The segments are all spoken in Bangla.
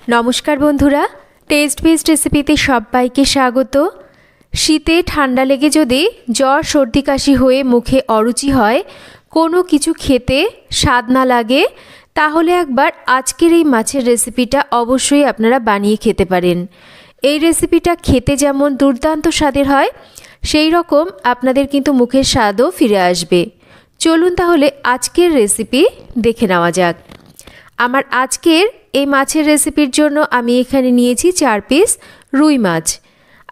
नमस्कार बंधुरा टेस्ट बेस्ड रेसिपिते सबाइके स्वागत। शीते ठंडा लेगे यदि ज्वर सर्दी काशी हुए मुखे अरुचि हय कोनो किछु खेते स्वाद ना लागे ताहले एकबार आजकेर एई माछेर रेसिपिटा अवश्यई आपनारा बानिये खेते पारेन। एई रेसिपिटा खेते जेमन दुर्दान्त स्वादेर हय सेई रकम आपनादेर किन्तु मुखेर स्वादও फिरे आसबे। चलुन ताहले आजकेर रेसिपि देखे नेওয়া যাক। আমার আজকের এই মাছের রেসিপির জন্য আমি এখানে নিয়েছি 4 পিস রুই মাছ।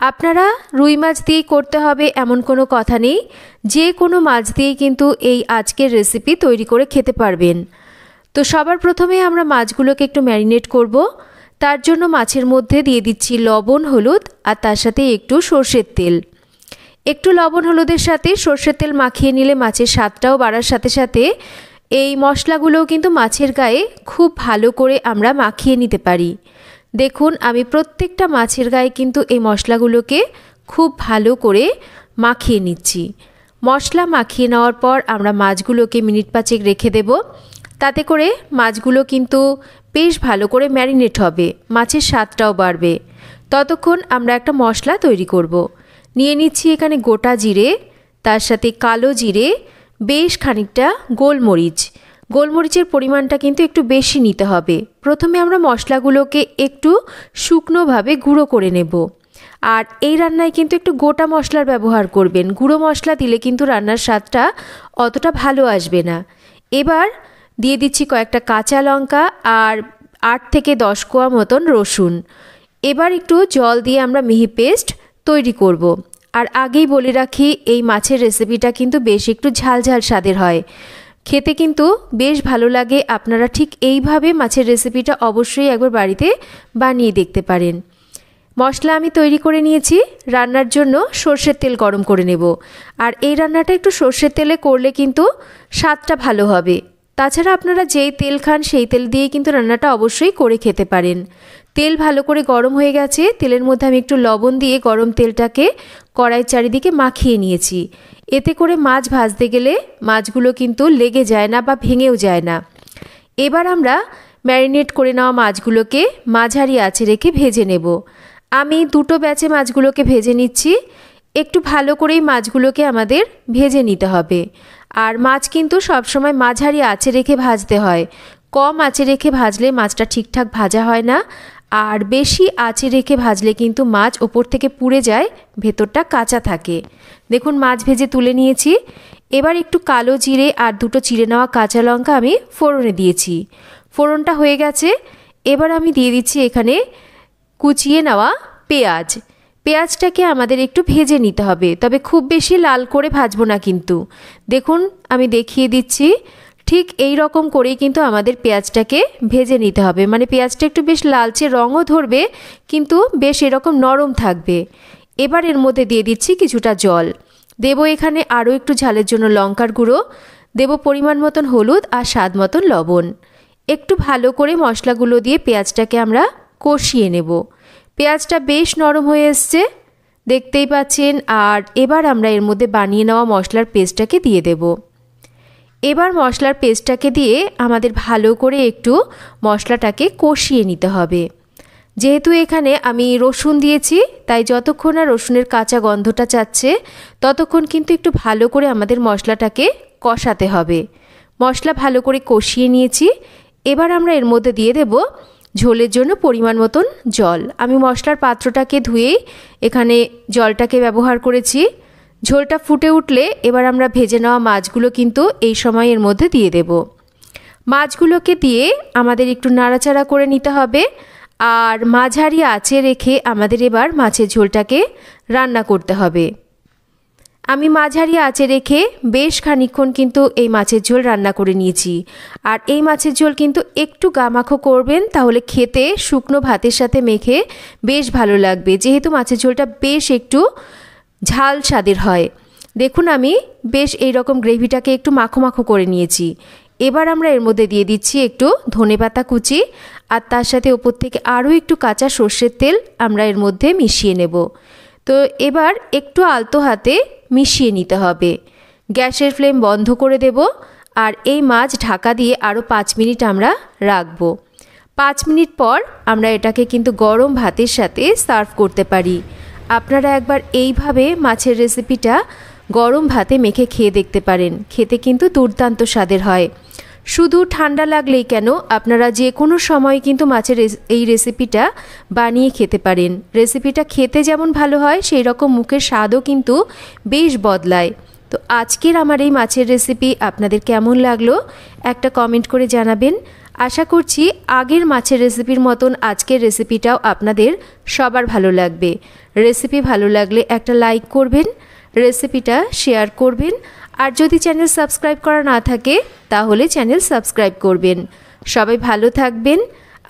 আপনারা রুই মাছ দিয়েই করতে হবে এমন কোনো কথা নেই, যে কোনো মাছ দিয়েই কিন্তু এই আজকের রেসিপি তৈরি করে খেতে পারবেন। তো সবার প্রথমে আমরা মাছগুলোকে একটু ম্যারিনেট করব। তার জন্য মাছের মধ্যে দিয়ে দিচ্ছি লবণ, হলুদ আর তার সাথে একটু সরষের তেল। একটু লবণ হলুদের সাথে সরষের তেল মাখিয়ে নিলে মাছের স্বাদটাও বাড়ার সাথে সাথে এই মশলাগুলোও কিন্তু মাছের গায়ে খুব ভালো করে আমরা মাখিয়ে নিতে পারি। দেখুন আমি প্রত্যেকটা মাছের গায়ে কিন্তু এই মশলাগুলোকে খুব ভালো করে মাখিয়ে নিচ্ছি। মশলা মাখিয়ে নেওয়ার পর আমরা মাছগুলোকে মিনিট 5 রেখে দেব। তাতে করে মাছগুলো কিন্তু বেশ ভালো করে ম্যারিনেট হবে, মাছের স্বাদটাও বাড়বে। ততক্ষণ আমরা একটা মশলা তৈরি করব। নিয়ে নিচ্ছি এখানে গোটা জিরে, তার সাথে কালো জিরে, বেশ খানিকটা গোলমরিচ। গোলমরিচের পরিমাণটা কিন্তু একটু বেশি নিতে হবে। প্রথমে আমরা মশলাগুলোকে একটু শুকনোভাবে গুঁড়ো করে নেব। আর এই রান্নায় কিন্তু একটু গোটা মশলার ব্যবহার করবেন, গুঁড়ো মশলা দিলে কিন্তু রান্নার স্বাদটা অতটা ভালো আসবে না। এবার দিয়ে দিচ্ছি কয়েকটা কাঁচা লঙ্কা আর 8 থেকে 10 কোয়া মতন রসুন। এবার একটু জল দিয়ে আমরা মিহি পেস্ট তৈরি করব। আর আগেই বলে রাখি এই মাছের রেসিপিটা কিন্তু বেশ একটু ঝালঝাল স্বাদের হয়, খেতে কিন্তু বেশ ভালো লাগে। আপনারা ঠিক এইভাবে মাছের রেসিপিটা অবশ্যই একবার বাড়িতে বানিয়ে দেখতে পারেন। মশলা আমি তৈরি করে নিয়েছি। রান্নার জন্য সরষের তেল গরম করে নেব। আর এই রান্নাটা একটু সরষের তেলে করলে কিন্তু স্বাদটা ভালো হবে। তাছাড়া আপনারা যেই তেল খান সেই তেল দিয়ে কিন্তু রান্নাটা অবশ্যই করে খেতে পারেন। তেল ভালো করে গরম হয়ে গেছে। তেলের মধ্যে আমি একটু লবণ দিয়ে গরম তেলটাকে কড়াইয়ের চারিদিকে মাখিয়ে নিয়েছি। এতে করে মাছ ভাজতে গেলে মাছগুলো কিন্তু লেগে যায় না বা ভেঙেও যায় না। এবার আমরা ম্যারিনেট করে নেওয়া মাছগুলোকে মাঝারি আঁচে রেখে ভেজে নেব। আমি দুটো ব্যাচে মাছগুলোকে ভেজে নিচ্ছি। একটু ভালো করেই মাছগুলোকে আমাদের ভেজে নিতে হবে। আর মাছ কিন্তু সবসময় মাঝারি আঁচে রেখে ভাজতে হয়। কম আঁচে রেখে ভাজলে মাছটা ঠিকঠাক ভাজা হয় না, আর বেশি আঁচে রেখে ভাজলে কিন্তু মাছ ওপর থেকে পুড়ে যায়, ভেতরটা কাঁচা থাকে। দেখুন মাছ ভেজে তুলে নিয়েছি। এবার একটু কালো জিরে আর দুটো চিড়ে নেওয়া কাঁচা লঙ্কা আমি ফোড়নে দিয়েছি। ফোড়নটা হয়ে গেছে। এবার আমি দিয়ে দিচ্ছি এখানে কুচিয়ে নেওয়া পেঁয়াজ। পেঁয়াজটাকে আমাদের একটু ভেজে নিতে হবে, তবে খুব বেশি লাল করে ভাজবো না কিন্তু। দেখুন আমি দেখিয়ে দিচ্ছি, ঠিক এই রকম করেই কিন্তু আমাদের পেঁয়াজটাকে ভেজে নিতে হবে। মানে পেঁয়াজটা একটু বেশ লালচে রঙও ধরবে, কিন্তু বেশ এরকম নরম থাকবে। এবার এর মধ্যে দিয়ে দিচ্ছি কিছুটা জল। দেব এখানে আরও একটু ঝালের জন্য লঙ্কার গুঁড়ো, দেব পরিমাণ মতন হলুদ আর স্বাদ মতন লবণ। একটু ভালো করে মশলাগুলো দিয়ে পেঁয়াজটাকে আমরা কষিয়ে নেব। পেঁয়াজটা বেশ নরম হয়ে এসছে, দেখতেই পাচ্ছেন। আর এবার আমরা এর মধ্যে বানিয়ে নেওয়া মশলার পেস্টটাকে দিয়ে দেব। এবার মশলার পেস্টটাকে দিয়ে আমাদের ভালো করে একটু মশলাটাকে কষিয়ে নিতে হবে। যেহেতু এখানে আমি রসুন দিয়েছি, তাই যতক্ষণ না রসুনের কাঁচা গন্ধটা যাচ্ছে ততক্ষণ কিন্তু একটু ভালো করে আমাদের মশলাটাকে কষাতে হবে। মশলা ভালো করে কষিয়ে নিয়েছি। এবার আমরা এর মধ্যে দিয়ে দেব ঝোলের জন্য পরিমাণ মতন জল। আমি মশলার পাত্রটাকে ধুয়েই এখানে জলটাকে ব্যবহার করেছি। ঝোলটা ফুটে উঠলে এবার আমরা ভেজে নেওয়া মাছগুলো কিন্তু এই সময় এর মধ্যে দিয়ে দেব। মাছগুলোকে দিয়ে আমাদের একটু নাড়াচাড়া করে নিতে হবে। আর মাঝারি আঁচে রেখে আমাদের এবার মাছের ঝোলটাকে রান্না করতে হবে। আমি মাঝারি আঁচে রেখে বেশ খানিকক্ষণ কিন্তু এই মাছের ঝোল রান্না করে নিয়েছি। আর এই মাছের ঝোল কিন্তু একটু গামাখো করবেন, তাহলে খেতে শুকনো ভাতের সাথে মেখে বেশ ভালো লাগবে, যেহেতু মাছের ঝোলটা বেশ একটু ঝাল স্বাদের হয়। দেখুন আমি বেশ এই রকম গ্রেভিটাকে একটু মাখো মাখো করে নিয়েছি। এবার আমরা এর মধ্যে দিয়ে দিচ্ছি একটু ধনেপাতা কুচি, আর তার সাথে ওপর থেকে আরও একটু কাঁচা সর্ষের তেল আমরা এর মধ্যে মিশিয়ে নেব। তো এবার একটু আলতো হাতে মিশিয়ে নিতে হবে। গ্যাসের ফ্লেম বন্ধ করে দেব। আর এই মাছ ঢাকা দিয়ে আরও 5 মিনিট আমরা রাখবো। 5 মিনিট পর আমরা এটাকে কিন্তু গরম ভাতের সাথে সার্ভ করতে পারি। আপনারা একবার এইভাবে মাছের রেসিপিটা গরম ভাতে মেখে খেয়ে দেখতে পারেন, খেতে কিন্তু দুর্দান্ত স্বাদের হয়। শুধু ঠান্ডা লাগলেই কেন, আপনারা যে কোনো সময় কিন্তু মাছের এই রেসিপিটা বানিয়ে খেতে পারেন। রেসিপিটা খেতে যেমন ভালো হয় সেই রকম মুখের স্বাদও কিন্তু বেশ বদলায়। তো আজকের আমার এই মাছের রেসিপি আপনাদের কেমন লাগলো একটা কমেন্ট করে জানাবেন। আশা করছি আগের মাছের রেসিপির মতন আজকের রেসিপিটাও আপনাদের সবার ভালো লাগবে। রেসিপি ভালো লাগলে একটা লাইক করবেন, রেসিপিটা শেয়ার করবেন, আর যদি চ্যানেল সাবস্ক্রাইব করা না থাকে তাহলে চ্যানেল সাবস্ক্রাইব করবেন। সবাই ভালো থাকবেন।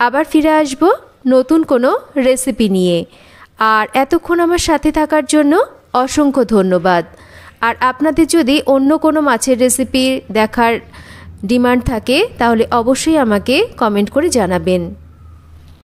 আবার ফিরে আসব নতুন কোনো রেসিপি নিয়ে। আর এতক্ষণ আমার সাথে থাকার জন্য অসংখ্য ধন্যবাদ। আর আপনাদের যদি অন্য কোনো মাছের রেসিপি দেখার ডিমান্ড থাকে তাহলে অবশ্যই আমাকে কমেন্ট করে জানাবেন।